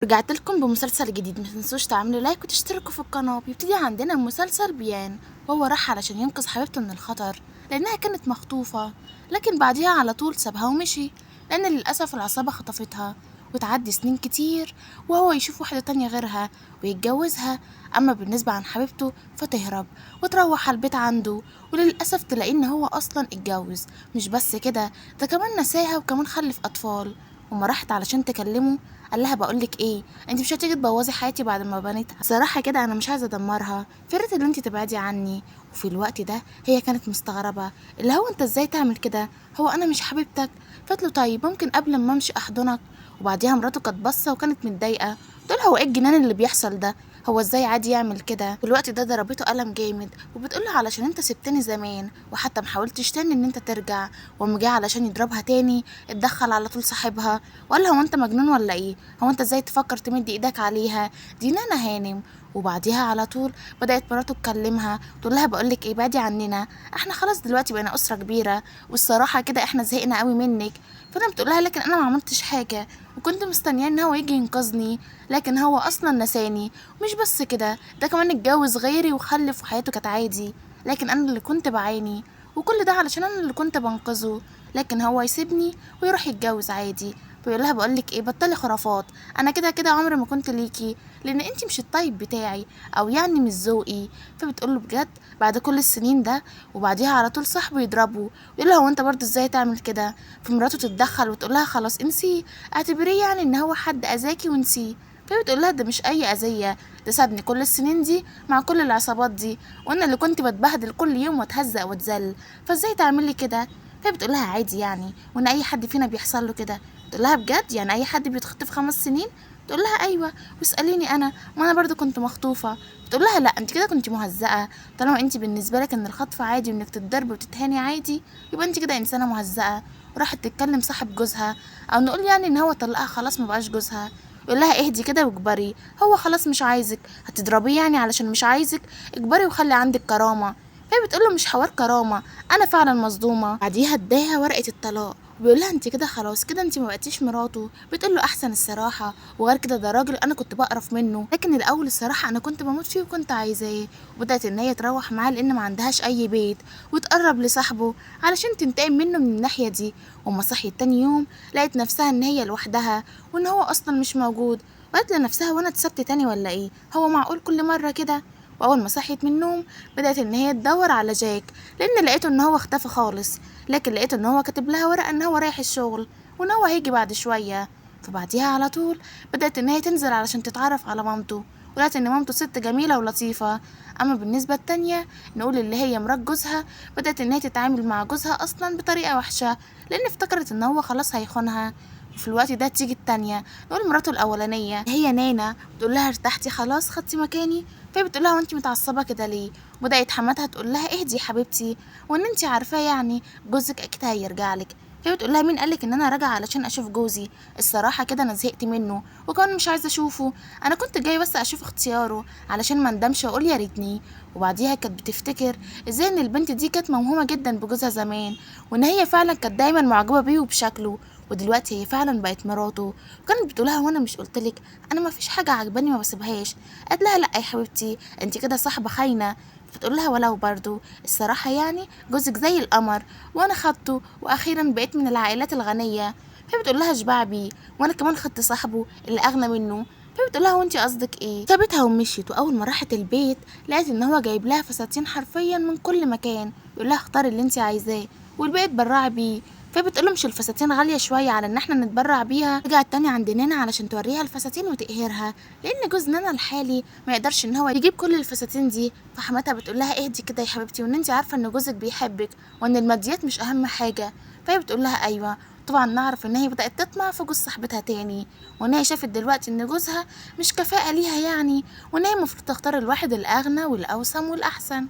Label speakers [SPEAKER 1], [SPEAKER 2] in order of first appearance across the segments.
[SPEAKER 1] رجعت لكم بمسلسل جديد، ما تنسوش تعملوا لايك وتشتركوا في القناة. بيبتدي عندنا مسلسل بيان، وهو راح علشان ينقذ حبيبته من الخطر لأنها كانت مخطوفة، لكن بعديها على طول سابها ومشي لأن للأسف العصابة خطفتها. وتعدي سنين كتير وهو يشوف واحدة تانية غيرها ويتجوزها. أما بالنسبة عن حبيبته فتهرب وتروح على البيت عنده، وللأسف تلاقيه إن هو أصلا اتجوز. مش بس كده، ده كمان نساها وكمان خلف أطفال. وما راحت علشان تكلمه قال لها بقولك ايه، انت مش هتيجي تبوظي حياتي بعد ما بنيتها. صراحه كده انا مش عايزه ادمرها، فرقت اللي انت تبعدي عني. وفي الوقت ده هي كانت مستغربه، اللي هو انت ازاي تعمل كده، هو انا مش حبيبتك؟ فقالت له طيب ممكن قبل ما امشي احضنك. وبعديها مراته كانت باصه وكانت متضايقه، تقول هو ايه الجنان اللي بيحصل ده، هو ازاي عادي يعمل كده؟ في الوقت ده ضربته قلم جامد وبتقوله علشان انت سبتني زمان وحتى محاولتش تاني ان انت ترجع. وقام جه علشان يضربها تاني اتدخل على طول صاحبها وقال هو انت مجنون ولا ايه، هو انت ازاي تفكر تمد ايدك عليها، دي نانا هانم. وبعديها على طول بدأت مراته تكلمها تقول لها بقولك ايه، بعدي عننا، احنا خلاص دلوقتي بقينا أسرة كبيرة، والصراحة كده احنا زهقنا قوي منك. فانا بتقولها لكن انا ما عملتش حاجة، وكنت مستنياه ان هو يجي ينقذني، لكن هو اصلا نساني. ومش بس كده، ده كمان اتجوز غيري وخلف وحياته كانت عادي، لكن انا اللي كنت بعاني، وكل ده علشان انا اللي كنت بنقذه. لكن هو يسيبني ويروح يتجوز عادي. بيقول لها بقولك ايه، بطلي خرافات، انا كده كده عمري ما كنت ليكي، لان انتي مش الطيب بتاعي، او يعني مش ذوقي. فبتقول له بجد بعد كل السنين ده؟ وبعديها على طول صاحبه يضربه يقول له هو انت برضه ازاي تعمل كده؟ فمراته تتدخل وتقول لها خلاص انسيه، اعتبريه يعني ان هو حد اذاكي وانسيه. فبتقول لها ده مش اي اذيه، ده سابني كل السنين دي مع كل العصابات دي، وانا اللي كنت بتبهدل كل يوم واتهزق واتذل، فازاي تعملي كده؟ فهي بتقول لها عادي يعني، وان اي حد فينا بيحصل له كده. تقول لها بجد يعني اي حد بيتخطف 5 سنين؟ تقول لها ايوه، واساليني انا، ما انا برضو كنت مخطوفه. بتقول لها لا انت كده كنت مهزأه، طالما انت بالنسبه لك ان الخطف عادي وانك تتضرب وتتهاني عادي، يبقى انت كده انسانه مهزأه. وراحت تتكلم صاحب جوزها، او نقول يعني ان هو طلقها خلاص ما بقاش جوزها. يقول لها اهدي كده واكبري، هو خلاص مش عايزك، هتضربيه يعني علشان مش عايزك؟ اكبري وخلي عندك كرامه. فهي بتقول له مش حوار كرامه، انا فعلا مصدومه. بعديها اداها ورقه الطلاق وبيقول لها انت كده خلاص كده انت ما بقتيش مراته. بتقول له احسن الصراحه، وغير كده ده راجل انا كنت بقرف منه، لكن الاول الصراحه انا كنت بموت فيه وكنت عايزاه. وبدات ان هي تروح معاه لان ما عندهاش اي بيت، وتقرب لصاحبه علشان تنتقم منه من الناحيه دي. وما صحيت تاني يوم لقيت نفسها ان هي لوحدها وان هو اصلا مش موجود. وقالت لنفسها وانا اتسبت تاني ولا ايه، هو معقول كل مره كده؟ واول ما صحيت من النوم بدات ان هي تدور على جاك، لان لقيته ان هو اختفى خالص، لكن لقيته ان هو كاتب لها ورقه ان هو رايح الشغل وان هو هيجي بعد شويه. فبعديها على طول بدات ان هي تنزل علشان تتعرف على مامته، ولقت ان مامته ست جميله ولطيفه. اما بالنسبه التانية نقول اللي هي مرات جوزها، بدات ان هي تتعامل مع جوزها اصلا بطريقه وحشه، لان افتكرت ان هو خلاص هيخونها. وفي الوقت ده تيجي التانية نقول مراته الأولانية هي نانا، بتقول لها ارتحتي خلاص خدتي مكاني؟ فهي بتقول لها وانتي متعصبة كده ليه؟ بدأت حماتها تقول لها اهدي يا حبيبتي، وان انتي عارفاه يعني جوزك اكيد هيرجع لك. فهي بتقول لها مين قالك ان انا راجعه علشان اشوف جوزي؟ الصراحه كده انا زهقت منه وكمان مش عايزه اشوفه، انا كنت جايه بس اشوف اختياره علشان ما ندمش واقول يا ريتني. وبعديها كانت بتفتكر ازاي ان البنت دي كانت موهومه جدا بجوزها زمان، وان هي فعلا كانت دايما معجبه بيه وبشكله، ودلوقتي هي فعلا بقت مراته. وكانت بتقولها وانا مش قلتلك انا ما فيش حاجه عجباني ما بسيبهاش؟ قالت لها لا يا حبيبتي انت كده صاحبه خاينه. بتقول لها ولو برضو الصراحه يعني جوزك زي القمر، وانا خدته واخيرا بقيت من العائلات الغنيه. فبتقول لها اشبع بيه، وانا كمان خدت صاحبه اللي اغنى منه. فبتقول لها وانتي قصدك ايه؟ سابتها ومشيت، واول ما راحت البيت لقيت ان هو جايب لها فساتين حرفيا من كل مكان، يقول لها اختاري اللي انتي عايزاه والباقي اتبرعي بيه. فبتقول له مش الفساتين غاليه شويه على ان احنا نتبرع بيها؟ رجعت تاني عند نانا علشان توريها الفساتين وتقهرها، لان جوز نانا الحالي ما يقدرش ان هو يجيب كل الفساتين دي. فحماتها بتقول لها اهدي كده يا حبيبتي، وان انت عارفه ان جوزك بيحبك وان الماديات مش اهم حاجه. فهي بتقول لها ايوه. طبعا نعرف ان هي بدات تطمع في جوز صاحبتها تاني، وان هي شافت دلوقتي ان جوزها مش كفاءه ليها يعني، وان هي المفروض تختار الواحد الاغنى والاوسم والاحسن.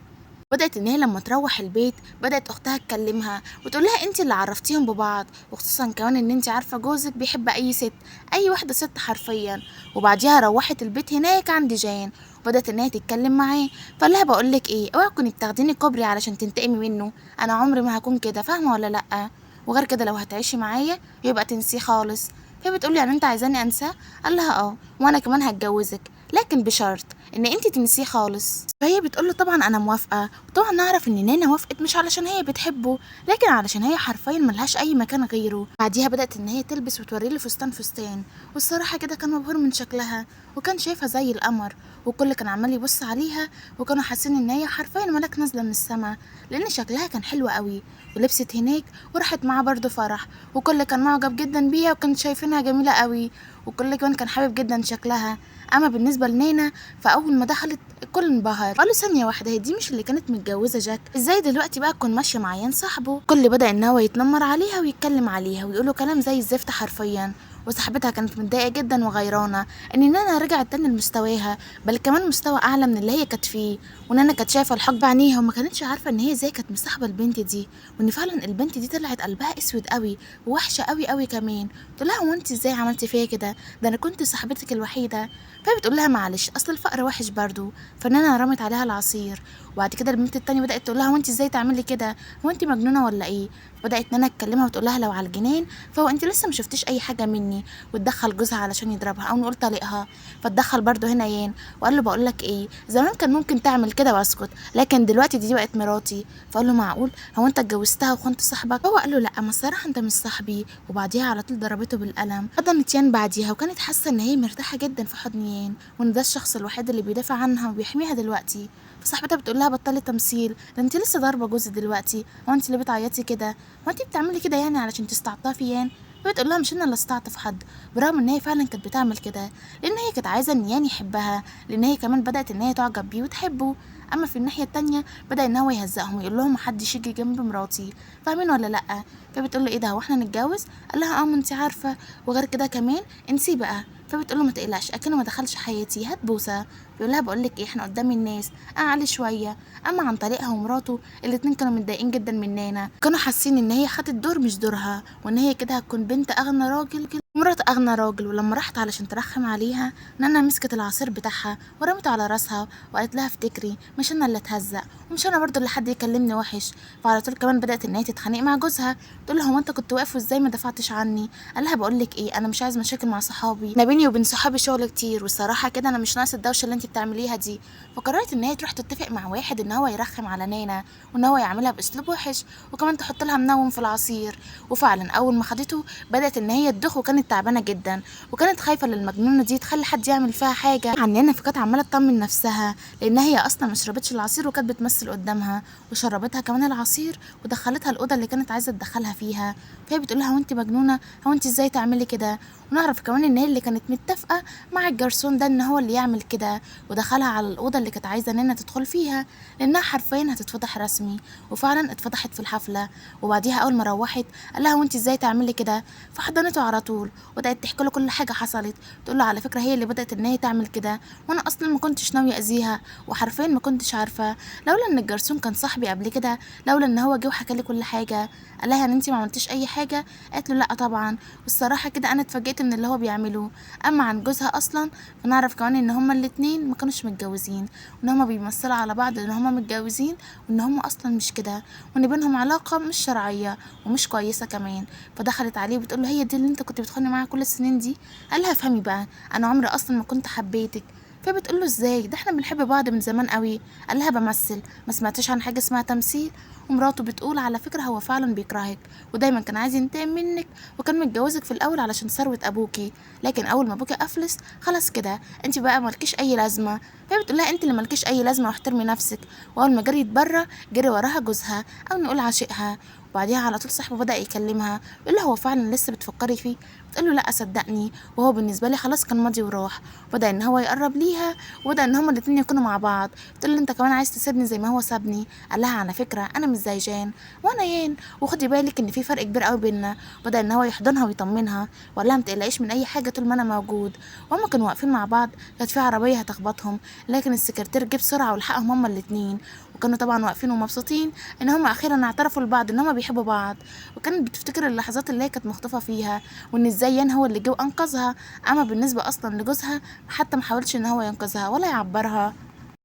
[SPEAKER 1] بدأت إن هي لما تروح البيت بدأت أختها تكلمها وتقول لها أنت اللي عرفتيهم ببعض، وخصوصا كمان إن أنت عارفة جوزك بيحب أي ست، أي واحدة ست حرفيا. وبعديها روحت البيت هناك عند جان وبدأت إن هي تتكلم معاه. فقال لها بقولك إيه، اوعي تكوني بتاخديني كوبري علشان تنتقمي منه، أنا عمري ما هكون كده، فاهمة ولا لأ؟ وغير كده لو هتعيشي معايا يبقى تنسيه خالص. فهي بتقول له يعني انت عايزاني انساه؟ قال لها اه، وانا كمان هتجوزك لكن بشرط ان انت تنسيه خالص. فهي بتقول له طبعا انا موافقه. وطبعا نعرف ان نانا وافقت مش علشان هي بتحبه، لكن علشان هي حرفيا ملهاش اي مكان غيره. بعديها بدات ان هي تلبس وتوري له فستان، والصراحه كده كان مبهور من شكلها، وكان شايفها زي القمر، والكل كان عمال يبص عليها، وكانوا حاسين ان هي حرفيا ملاك نازله من السما، لان شكلها كان حلو قوي. ولبست هناك وراحت معاه برضه فرح، وكل كان معجب جدا بيها وكانت شايفينها جميله قوي، وكل كمان كان حابب جدا شكلها. اما بالنسبه لنينا، فاول ما دخلت الكل انبهر، قالوا ثانيه واحده، هي دي مش اللي كانت متجوزه جاك؟ ازاي دلوقتي بقى تكون ماشيه مع يان صاحبه؟ كل بدا ان هو يتنمر عليها ويتكلم عليها ويقوله كلام زي الزفت حرفيا. وصاحبتها كانت متضايقه جدا وغيرانه ان نانا رجعت تاني لمستواها، بل كمان مستوى اعلى من اللي هي كانت فيه. ونانا كانت شايفه الحب بعينيها وما كانتش عارفه ان هي ازاي كانت مصاحبه البنت دي، وان فعلا البنت دي طلعت قلبها اسود قوي ووحشه قوي قوي كمان. تقول لها هو انت ازاي عملتي فيا كده؟ ده انا كنت صاحبتك الوحيده. فهي بتقول لها معلش، اصل الفقر وحش برضو. فنانا رمت عليها العصير. وبعد كده البنت التانية بدأت تقول لها هو انت ازاي تعملي كده؟ هو انت مجنونة ولا ايه؟ بدأت نانا تكلمها وتقول لها لو على الجنان فهو انت لسه ما شفتيش اي حاجة مني. وتدخل جوزها علشان يضربها او نقول طليقها. فتدخل برضو هنا يان وقال له بقول لك ايه، زمان كان ممكن تعمل كده واسكت، لكن دلوقتي دي بقت مراتي. فقال له معقول؟ هو انت اتجوزتها وخنت صاحبك؟ هو قال له لا، ما الصراحة انت مش صاحبي. وبعديها على طول ضربته بالقلم. حضنت يان بعديها وكانت حاسة ان هي مرتاحة جدا في حضن يان، وان ده الشخص الوحيد اللي بيدافع عنها وبيحميها دلوقتي. فصاحبتها بتقول لها بطلي تمثيل، ده انت لسه ضاربه جوزي دلوقتي، هو انت اللي بتعيطي كده؟ هو انت بتعملي كده يعني علشان تستعطفي يان؟ بتقول لها مش انا اللي استعطف حد، برغم ان هي فعلا كانت بتعمل كده، لان هي كانت عايزه ان يان يحبها، لان هي كمان بدات ان هي تعجب بيه وتحبه. اما في الناحيه التانية بدا ان هو يهزقهم ويقول لهم محدش يجي جنب مراتي، فاهمين ولا لا؟ فبتقول له ايه ده، هو احنا نتجوز؟ قال لها اه ما انت عارفه، وغير كده كمان انسي بقى. فبتقول له ما تقلقش اكنه ما دخلش حياتي، هات بوسه. بيقول لها بقول لك ايه، احنا قدام الناس اعلى شويه. اما عن طريقها ومراته الاتنين كانوا متضايقين جدا من نانا، كانوا حاسين ان هي خدت دور مش دورها، وان هي كده هتكون بنت اغنى راجل ومرات اغنى راجل. ولما راحت علشان ترخم عليها، نانا مسكت العصير بتاعها ورمته على راسها وقالت لها افتكري مش انا اللي اتهزق، ومش انا برضو اللي حد يكلمني وحش. فعلى طول كمان بدات ان هي تتخانق مع جوزها، تقول له هو انت كنت واقف وازاي ما دفعتش عني؟ قال لها بقول لك ايه، انا مش عايز مشاكل مع صحابي، انا بيني وبين صحابي شغل كتير، والصراحه كده انا مش ناقص الدوشه اللي انت بتعمليها دي. فقررت ان هي تروح تتفق مع واحد ان هو يرخم على نانا، وان هو يعملها باسلوب وحش، وكمان تحط لها منوم في العصير. وفعلا اول ما خدته بدات ان هي تدخ، وكانت تعبانه جدا، وكانت خايفه للمجنونه دي تخلي حد يعمل فيها حاجه عن نانا. فكانت عماله تطمن نفسها، لان هي اصلا ما شربتش العصير وكانت بتمثل قدامها، وشربتها كمان العصير ودخلتها الاوضه اللي كانت عايزه تدخلها فيها. فهي بتقول لها هو انت مجنونه، هو انت ازاي تعملي كده؟ ونعرف كمان ان هي اللي كانت متفقه مع الجرسون ده ان هو اللي يعمل كده، ودخلها على الاوضه اللي كانت عايزه نانا تدخل فيها، لانها حرفيا هتتفضح رسمي. وفعلا اتفضحت في الحفله. وبعديها اول ما روحت قال لها وانت ازاي تعملي كده؟ فحضنته على طول وبدات تحكي له كل حاجه حصلت، تقول له على فكره هي اللي بدات ان هي تعمل كده، وانا اصلا ما كنتش ناويه اذيها، وحرفيا ما كنتش عارفه، لولا ان الجرسون كان صاحبي قبل كده، لولا ان هو جه وحكى لي كل حاجه. قال لها ان انت ما عملتيش اي حاجه؟ قالت له لا طبعا، والصراحه كده انا اتفاجئت من اللي هو بيعمله. اما عن جوزها اصلا فنعرف كمان ان هما الاتنين ما كانوش متجوزين، وان هما بيمثلوا على بعض ان هما متجوزين، وان هما اصلا مش كده، وان بينهم علاقه مش شرعيه ومش كويسه كمان. فدخلت عليه وبتقول له هي دي اللي انت كنت بتخوني معاها كل السنين دي؟ قال لها افهمي بقى، انا عمري اصلا ما كنت حبيتك. فبتقول له ازاي، ده احنا بنحب بعض من زمان قوي. قال لها بمثل، ما سمعتش عن حاجه اسمها تمثيل؟ ومراته بتقول على فكره هو فعلا بيكرهك، ودايما كان عايز ينتقم منك، وكان متجوزك في الاول علشان ثروه ابوكي، لكن اول ما ابوكي افلس خلاص كده انت بقى مالكيش اي لازمه. فهي بتقول لها انت اللي مالكيش اي لازمه واحترمي نفسك. واول ما جريت بره جري وراها جوزها او نقول عاشقها. وبعديها على طول صاحبه بدأ يكلمها يقول له هو فعلا لسه بتفكري فيه؟ بتقول له لا صدقني، وهو بالنسبه لي خلاص كان ماضي وراح. وبدأ ان هو يقرب ليها، وبدأ ان هما الاتنين يكونوا مع بعض. بتقول له انت كمان عايز تسيبني زي ما هو سابني؟ قال لها على فكره انا مش زي جان، وانا يان، وخدي بالك ان في فرق كبير قوي بينا. بدأ ان هو يحضنها ويطمنها وقال لها ما تقلقيش من اي حاجه طول ما انا موجود. وهما كانوا واقفين مع بعض، كانت في عربيه هتخبطهم، لكن السكرتير جه بسرعه ولحقهم هما الاتنين. وكانوا طبعا واقفين ومبسوطين ان هما اخيرا اعترفوا لبعض ان هما بيحبوا بعض. وكانت بتفتكر اللحظات اللي هي كانت مخطوفه فيها، وان ازاي يان هو اللي جه وانقذها. اما بالنسبه اصلا لجوزها حتى ما حاولش ان هو ينقذها ولا يعبرها.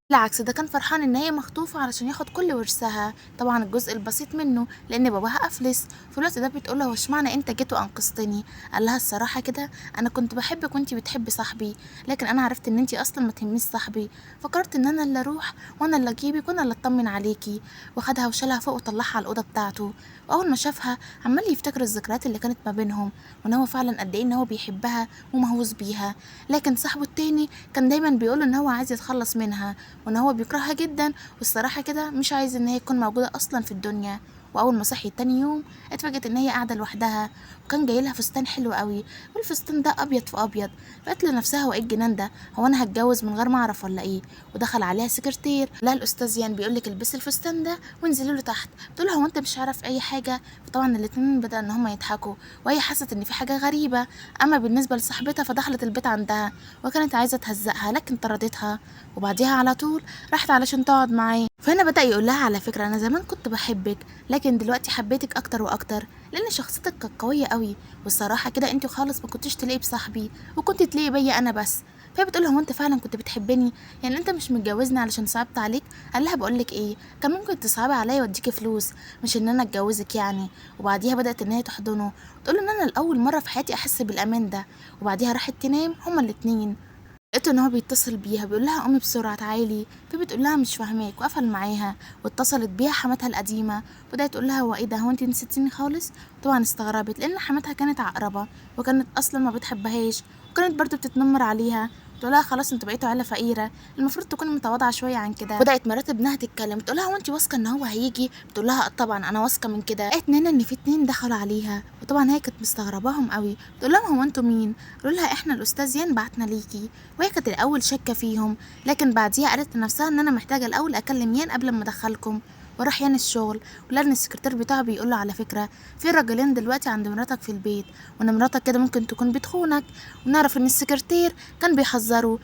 [SPEAKER 1] بالعكس ده كان فرحان ان هي مخطوفة علشان ياخد كل ورثها، طبعا الجزء البسيط منه لان باباها افلس. في الوقت ده بتقول له: اشمعنى انت جيت وانقذتني؟ قال لها: الصراحة كده انا كنت بحبك وانتي بتحبي صاحبي، لكن انا عرفت ان انتي اصلا ما تهمنيش صاحبي، فقررت ان انا اللي اروح وانا اللي اجيبك وانا اللي اطمن عليكي. وخدها وشالها فوق وطلعها على الاوضه بتاعته. واول ما شافها عمال يفتكر الذكريات اللي كانت ما بينهم، وان هو فعلا قد ايه ان هو بيحبها ومهووس بيها. لكن صاحبه التاني كان دايما بيقول ان هو عايز يتخلص منها وان هو بيكرهها جدا، والصراحه كده مش عايز ان هي تكون موجوده اصلا في الدنيا. واول ما صحيت تاني يوم اتفاجئت ان هي قاعده لوحدها، وكان جاي لها فستان حلو قوي، والفستان ده ابيض في ابيض. فقالت لنفسها: هو ايه الجنان ده؟ هو انا هتجوز من غير ما اعرف ولا ايه؟ ودخل عليها سكرتير: لا الاستاذ يان بيقول لك البسي الفستان ده وانزلي له تحت. بتقول: هو انت مش عارف اي حاجه؟ فطبعا الاتنين بدا ان هما يضحكوا، وهي حست ان في حاجه غريبه. اما بالنسبه لصاحبتها فدخلت البيت عندها وكانت عايزه تهزقها لكن طردتها، وبعديها على طول راحت علشان تقعد معاه. فهنا بدأ يقول لها: على فكرة أنا زمان كنت بحبك، لكن دلوقتي حبيتك أكتر وأكتر لأن شخصيتك كانت قوية قوي، والصراحة كده أنت خالص ما كنتش تلاقي بصاحبي وكنت تلاقي بيا أنا بس. فهي بتقول: هو أنت فعلا كنت بتحبني؟ يعني أنت مش متجوزني علشان صعبت عليك؟ قال لها: بقول لك إيه، كان ممكن تصعبي عليا وأديكي فلوس، مش إن أنا أتجوزك يعني. وبعديها بدأت إن هي تحضنه وتقول إن أنا لأول مرة في حياتي أحس بالأمان ده. وبعديها راحت تنام هما الاتنين. لقيته ان هو بيتصل بيها بيقول لها: قومي بسرعه تعالي. فبتقول لها: مش فاهماك، وقفل معاها. واتصلت بيها حماتها القديمه وبدات تقول لها: هو ايه ده؟ هو انت نسيتيني خالص؟ طبعا استغربت لان حماتها كانت عقربه وكانت اصلا ما بتحبهاش، وكانت برضو بتتنمر عليها. تقول لها: خلاص انتوا بقيتوا عيله فقيره، المفروض تكوني متواضعه شويه عن كده. بدات مرات ابنها تتكلم تقول لها: هو انت واثقه ان هو هيجي؟ بتقول لها: طبعا انا واثقه من كده. لقيت نانا ان في اتنين دخلوا عليها، وطبعا هي كانت مستغرباهم قوي. بتقول لهم: هو انتوا مين؟ قالوا لها: احنا الاستاذ يان بعتنا ليكي. وهي كانت الاول شاكه فيهم، لكن بعديها قالت لنفسها ان انا محتاجه الاول اكلم يان قبل ما ادخلكم. وراح يان الشغل ولقى ان السكرتير بتاعه بيقول له: على فكره في راجلين دلوقتي عند مراتك في البيت، وان مراتك كده ممكن تكون بتخونك. ونعرف ان السكرتير كان بيحذره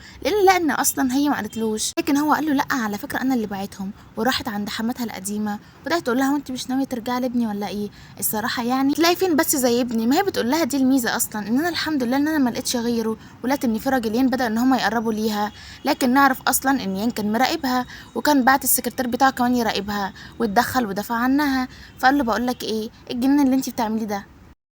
[SPEAKER 1] لان اصلا هي ما قالتلوش، لكن هو قال له: لا على فكره انا اللي بعتهم. وراحت عند حماتها القديمه وبدات تقول لها: وانت مش ناويه ترجعي لابني ولا ايه؟ الصراحه يعني تلاقي فين بس زي ابني؟ ما هي بتقول لها دي الميزه اصلا ان انا الحمد لله ان انا ما لقيتش غيره، ولقيت ان في راجلين بدا ان هم يقربوا ليها. لكن نعرف اصلا ان يان كان مراقبها، وكان بعت السكرتير بتاعه كمان يراقبها واتدخل ودافع عنها. فقال له: بقول لك ايه الجنان اللي انت بتعمليه ده؟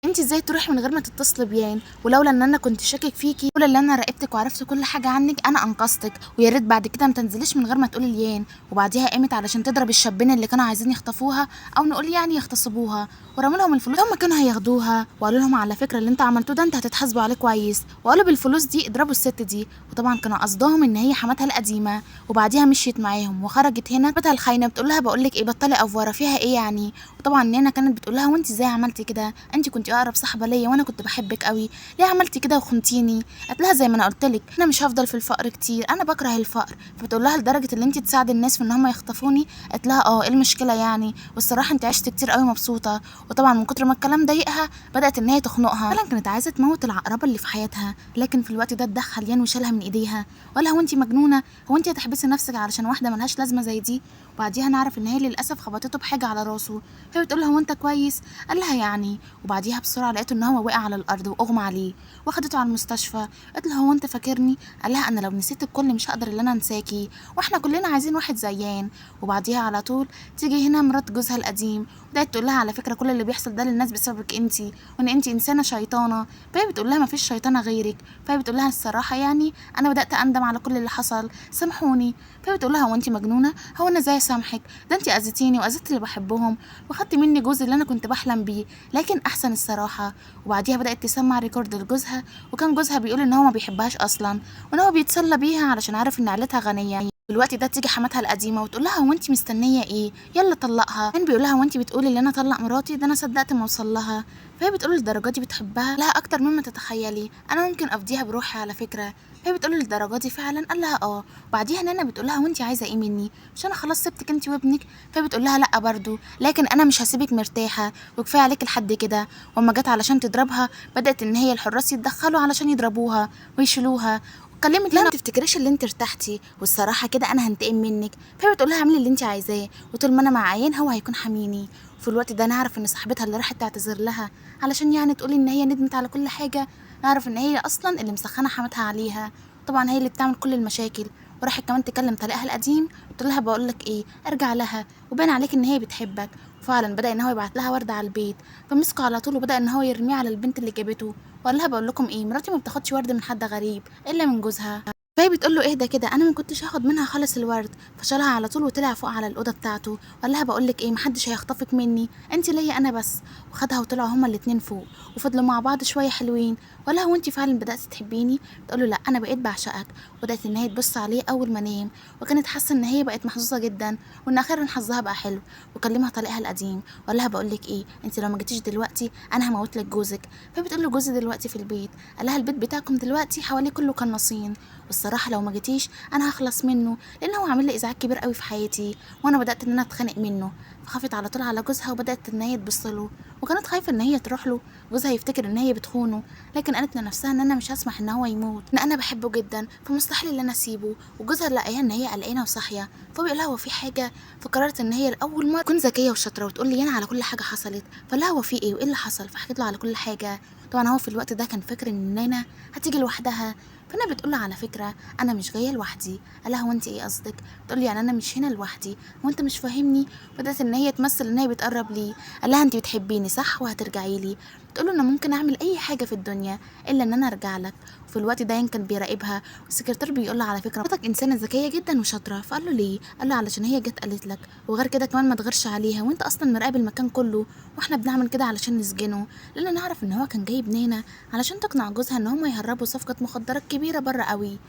[SPEAKER 1] انت ازاي تروحي من غير ما تتصلي بيان؟ ولولا ان انا كنت شاكك فيكي، ولولا ان انا راقبتك وعرفت كل حاجه عنك انا انقذتك، ويا ريت بعد كده ما تنزليش من غير ما تقولي ليان. وبعديها قامت علشان تضرب الشابين اللي كانوا عايزين يخطفوها، او نقول يعني يغتصبوها، ورموا لهم الفلوس هم كانوا هياخدوها، وقالوا لهم: على فكره اللي انتوا عملتوه ده انت هتتحاسبوا عليه كويس، وقالوا بالفلوس دي اضربوا الست دي. وطبعا كانوا قصدهم ان هي حماتها القديمه. وبعديها مشيت معاهم وخرجت هنا حماتها الخاينه بتقول لها: بقول لك ايه، بطلي افوره فيها ايه يعني؟ وطبعا نانا كانت بتقول لها: وانت ازاي عملتي كده؟ انت كنت اقرب صاحبه ليا وانا كنت بحبك قوي، ليه عملتي كده وخنتيني؟ قالت لها: زي ما انا قلت لك انا مش هفضل في الفقر كتير، انا بكره الفقر. فبتقول لها: لدرجه ان انت تساعدي الناس في ان هم يخطفوني؟ قالت لها: اه، ايه المشكله يعني؟ والصراحه انت عشت كتير قوي مبسوطه. وطبعا من كتر ما الكلام ضايقها بدات ان هي تخنقها، فعلا كانت عايزه تموت العقربه اللي في حياتها. لكن في الوقت ده اتدخل يان وشالها من ايديها وقال لها: هو انت مجنونه؟ هو انت هتحبسي نفسك علشان واحده ملهاش لازمه زي دي؟ وبعديها نعرف ان هي للاسف خبطته بحاجه على راسه. فهي بتقول له: هو انت كويس؟ قال لها: يعني. وبعديها بسرعه لقيته ان هو وقع على الارض واغمى عليه، واخدته على المستشفى. قالت له: هو انت فاكرني؟ قال لها: انا لو نسيت الكل مش هقدر ان انا انساكي، واحنا كلنا عايزين واحد زيان. وبعديها على طول تيجي هنا مرات جوزها القديم بدات تقول لها: على فكره كل اللي بيحصل ده للناس بسببك انتي، وان انتي انسانه شيطانه. فهي بتقول لها: مفيش شيطانه غيرك. فهي بتقول لها: الصراحه يعني انا بدات اندم على كل اللي حصل، سامحوني. فهي بتقول لها: هو انتي مجنونه؟ هو انا ازاي اسامحك؟ ده انتي اذيتيني واذيتي اللي بحبهم، وخدت مني جوزي اللي انا كنت بحلم بيه، لكن احسن الصراحه. وبعديها بدات تسمع ريكورد لجوزها، وكان جوزها بيقول ان هو ما بيحبهاش اصلا، وان هو بيتسلى بيها علشان عارف ان عيلتها غنيه. في الوقت ده تيجي حماتها القديمه وتقول لها: هو انت مستنيه ايه؟ يلا طلقها. كان بيقول لها: هو انت بتقولي ان انا اطلق مراتي؟ ده انا صدقت ما اوصل لها. فهي بتقول للدرجه دي بتحبها لها اكتر مما تتخيلي، انا ممكن افديها بروحي على فكره. فهي بتقول للدرجه دي فعلا؟ قال لها: اه. وبعديها نانا بتقول لها: وانت عايزه ايه مني؟ مش انا خلاص سبتك انت وابنك؟ فهي بتقول لها: لا برضو، لكن انا مش هسيبك مرتاحه، وكفايه عليك لحد كده. واما جت علشان تضربها بدات ان هي الحراس يتدخلوا علشان يضربوها ويشيلوها. كلمت لا ما تفتكريش اللي انت ارتحتي، والصراحه كده انا هنتقم منك. فهي بتقول لها: اعملي اللي انت عايزاه، وطول ما انا مع عيان هو هيكون حميني. وفي الوقت ده نعرف ان صاحبتها اللي راحت تعتذر لها علشان يعني تقولي ان هي ندمت على كل حاجه، نعرف ان هي اصلا اللي مسخنه حماتها عليها، طبعا هي اللي بتعمل كل المشاكل وراحت كمان تكلم طليقها القديم وتقول لها بقول لك ايه، ارجع لها وبان عليك ان هي بتحبك. وفعلا بدأ ان هو يبعت لها ورد على البيت، فمسكه على طول وبدأ ان هو يرميه على البنت اللي جابته، وقال لها بقول لكم ايه، مراتي ما بتاخدش ورد من حد غريب الا من جوزها. فهي بتقول له اهدى كده، انا ما كنتش هاخد منها خالص الورد. فشالها على طول وطلع فوق على الاوضه بتاعته وقال لها بقول لك ايه، محدش هيخطفك مني، انت ليا انا بس. وخدها وطلعوا هما الاتنين فوق وفضلوا مع بعض شويه حلوين. وقال لها وانت فعلا بدات تحبيني؟ تقول له لا، انا بقيت بعشقك. وبدات ان هي تبص عليه اول ما نام، وكانت حاسه ان هي بقت محظوظه جدا وان اخيرا حظها بقى حلو. وكلمها طليقها القديم وقال لها بقول لك ايه، انت لو ما جيتيش دلوقتي انا هموت لك جوزك. فبتقول له جوزي دلوقتي في البيت. قال لها البيت بتاعكم دلوقتي حواليه كله قناصين، والصراحه لو ما جيتيش انا هخلص منه، لان هو عامل لي ازعاج كبير قوي في حياتي، وانا بدات ان انا اتخانق منه. فخافت على طول على جوزها وبدات ان هي تبص له، وكانت خايفه ان هي تروح له جوزها يفتكر ان هي بتخونه. لكن قالت لنفسها ان انا مش هسمح ان هو يموت، ان انا بحبه جدا فمستحيل ان انا اسيبه. وجوزها لقاها ان هي قلقانه وصاحيه، فبيقول لها هو في حاجه. فقررت ان هي لاول مره تكون ذكيه وشاطره وتقول لي انا على كل حاجه حصلت. فقال لها هو في ايه وايه اللي حصل، فحكيت له على كل حاجه. طبعا هو في الوقت ده كان فاكر ان نانا هتيجي لوحدها. فانا بتقول له على فكره انا مش جايه لوحدي. قال لها هو انت ايه قصدك؟ تقول لي يعني انا مش هنا لوحدي وانت مش فاهمني. بدات ان هي تمثل ان هي بتقرب ليه. قال لها انت بتحبيني صح وهترجعي لي. بتقول له انا ممكن اعمل اي حاجه في الدنيا الا ان انا ارجع لك. وفي الوقت ده كان بيراقبها، والسكرتير بيقول لها على فكره مراتك انسانه ذكيه جدا وشاطره. فقال له ليه؟ قال له علشان هي جت قالت لك، وغير كده كمان ما تغيرش عليها، وانت اصلا مراقب المكان كله، واحنا بنعمل كده علشان نسجنه، لان نعرف ان هو كان جايب نينا علشان تقنع جوزها ان هم يهربوا صفقه مخدرات كبيره بره قوي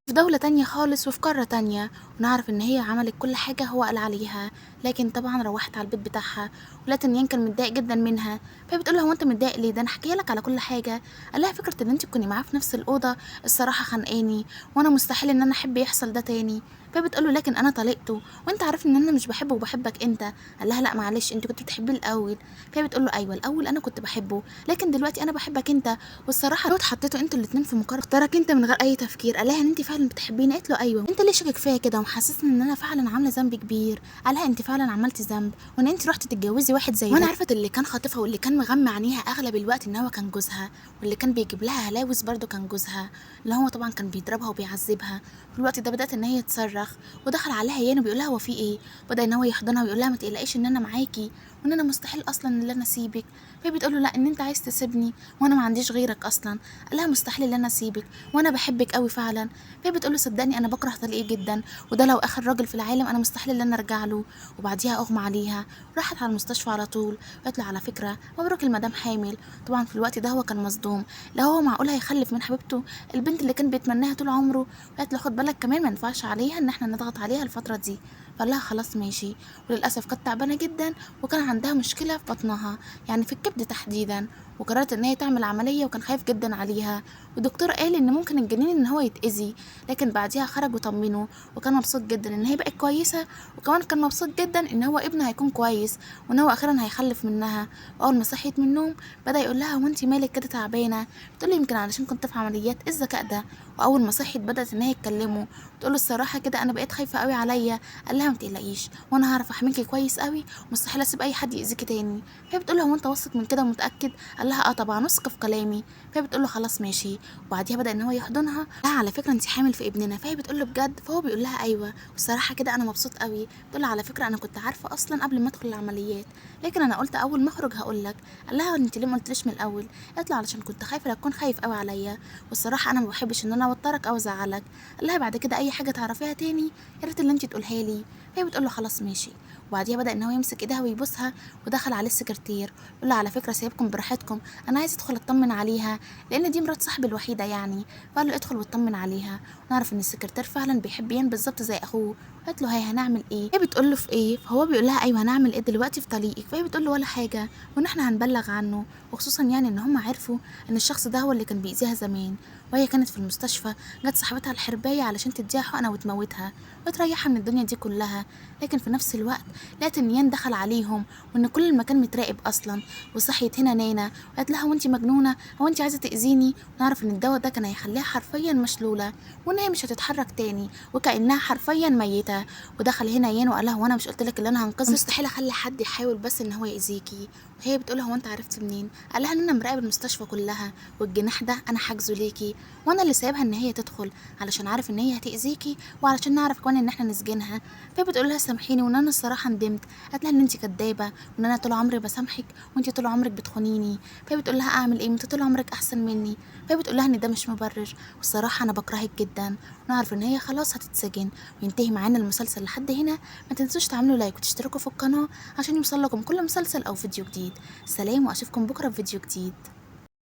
[SPEAKER 1] في دولة تانية خالص وفي قارة تانية. ونعرف ان هي عملت كل حاجة هو قال عليها. لكن طبعا روحت على البيت بتاعها ولقيت ان كان متضايق جدا منها. فبتقول له هو انت متضايق ليه؟ ده انا حكي لك على كل حاجة. قال لها فكرة ان انت تكوني معاه في نفس الأوضة الصراحة خانقاني، وانا مستحيل ان انا احب يحصل ده تاني. فبتقول له لكن انا طلقته وانت عارفني ان انا مش بحبه وبحبك انت. قال لها لا معلش، انت كنت بتحبيه الاول. فبتقول له ايوه الاول انا كنت بحبه، لكن دلوقتي انا بحبك انت. والصراحه لو اتحطيتوا انتوا الاتنين في مقارنه اختارك انت من غير اي تفكير. قال لها ان انت فعلا بتحبيني؟ قالت له ايوه. انت ليه شاكك فيا كده ومحسسني ان انا فعلا عامله ذنب كبير؟ قال لها انت فعلا عملتي ذنب، وان انت رحتي تتجوزي واحد زي ده، وانا عرفت اللي كان خاطفها واللي كان مغمى عينيها اغلب الوقت ان هو كان جوزها، واللي كان بيجيب لها هلاوس برده كان جوزها، اللي هو طبعا كان بيضربها وبيعذبها. في الوقت ده بدات ان هي تصرخ، ودخل عليها يانو وبيقول لها هو في ايه. بدا ان هو يحضنها ويقول لها ما تقلقيش ان انا معاكي، وان انا مستحيل اصلا ان انا اسيبك. فهي بتقول له لا، ان انت عايز تسيبني وانا ما عنديش غيرك اصلا. قال لها مستحيل ان انا اسيبك وانا بحبك قوي فعلا. فهي بتقول له صدقني انا بكره طليقي جدا، وده لو اخر راجل في العالم انا مستحيل ان انا ارجع له. وبعديها اغمى عليها وراحت على المستشفى على طول. قالت له على فكره مبروك المدام حامل. طبعا في الوقت ده هو كان مصدوم، لا هو معقول هيخلف من حبيبته البنت اللي كان بيتمناها طول عمره. قالت له خد بالك كمان ما ينفعش عليها ان احنا نضغط عليها الفتره دي. فقال لها خلاص ماشي. وللاسف كانت تعبانه جدا وكان عندها مشكله في بطنها، يعني في الكبد تحديدا. وقررت ان هي تعمل عمليه وكان خايف جدا عليها، والدكتور قال ان ممكن الجنين ان هو يتاذي. لكن بعديها خرج وطمنه، وكان مبسوط جدا ان هي بقت كويسه، وكمان كان مبسوط جدا ان هو ابنه هيكون كويس وان هو اخيرا هيخلف منها. واول ما صحيت من النوم بدا يقول لها وانتي مالك كده تعبانه؟ بتقول له يمكن علشان كنت في عمليات. إيه الذكاء ده؟ واول ما صحيت بدات ان هي تكلمه، تقول له الصراحه كده انا بقيت خايفه قوي عليا. قال لها ما تقلقيش وانا هعرف احميكي كويس قوي، ومستحيل اسيب اي حد يأذيكي تاني. فهي بتقول له هو انت واثق من كده ومتاكد؟ قال لها اه طبعا واثقه في كلامي. فهي بتقول له خلاص ماشي. وبعديها بدا ان هو يحضنها، لا على فكره انت حامل في ابننا. فهي بتقول له بجد؟ فهو بيقول لها ايوه، والصراحه كده انا مبسوط قوي. بتقول له على فكره انا كنت عارفه اصلا قبل ما ادخل العمليات، لكن انا قلت اول ما اخرج هقول لك. قال لها انت ليه ما قلتليش من الاول؟ قالت له علشان كنت خايفه لا تكون خايف قوي عليا، والصراحه انا ما بحبش ان انا اوترك او ازعلك. قال لها بعد كده اي حاجه تعرفيها تاني يا ريت اللي انت تقولها لي. فهي بتقول له خلاص ماشي. وبعديها بدا ان هو يمسك ايدها ويبوسها، ودخل عليه السكرتير يقول له على فكره سيبكم براحتكم، انا عايز ادخل اطمن عليها لان دي مرات صاحبي الوحيده يعني. فقال له ادخل واطمن عليها. نعرف ان السكرتير فعلا بيحب يان بالظبط زي اخوه. قالت له هي هنعمل ايه؟ هي بتقول له في ايه؟ فهو بيقول لها ايوه هنعمل ايه دلوقتي في طريقك. فهي بتقول له ولا حاجه، وان احنا هنبلغ عنه، وخصوصا يعني ان هم عرفوا ان الشخص ده هو اللي كان بيأذيها زمان. وهي كانت في المستشفى جت صاحبتها الحربايه علشان تديها حقنه وتموتها وتريحها من الدنيا دي كلها. لكن في نفس الوقت لقت ان يان دخل عليهم وان كل المكان متراقب اصلا. وصحيت هنا نانا وقالت لها وانتي مجنونه؟ هو انتي عايزه تاذيني؟ ونعرف ان الدواء ده كان هيخليها حرفيا مشلوله، وان هي مش هتتحرك تاني وكانها حرفيا ميته. امتى، ودخل هنا يان وقال لها: هو انا مش قلت لك ان انا هنقذك؟ مستحيل اخلي حد يحاول بس ان هو يأذيكي. وهي بتقول له: هو انت عرفت منين؟ قال لها: ان انا مراقب المستشفى كلها، والجناح ده انا حاجزه ليكي، وانا اللي سايبها ان هي تدخل علشان عارف ان هي هتأذيكي، وعلشان نعرف كمان ان احنا نسجنها. فهي بتقول لها: سامحيني، وان انا الصراحه ندمت. قالت لها: ان انت كدابه، وان انا طول عمري بسامحك وانت طول عمرك بتخونيني. فهي بتقول لها: اعمل ايه، انت طول عمرك احسن مني. فهي بتقول لها ان ده مش مبرر، والصراحه انا بكرهك جدا. ونعرف ان هي خلاص هتتسجن، وينتهي معانا المسلسل لحد هنا. ما تنسوش تعملوا لايك وتشتركوا في القناه عشان يوصل لكم كل مسلسل او فيديو جديد. سلام، واشوفكم بكره في فيديو جديد.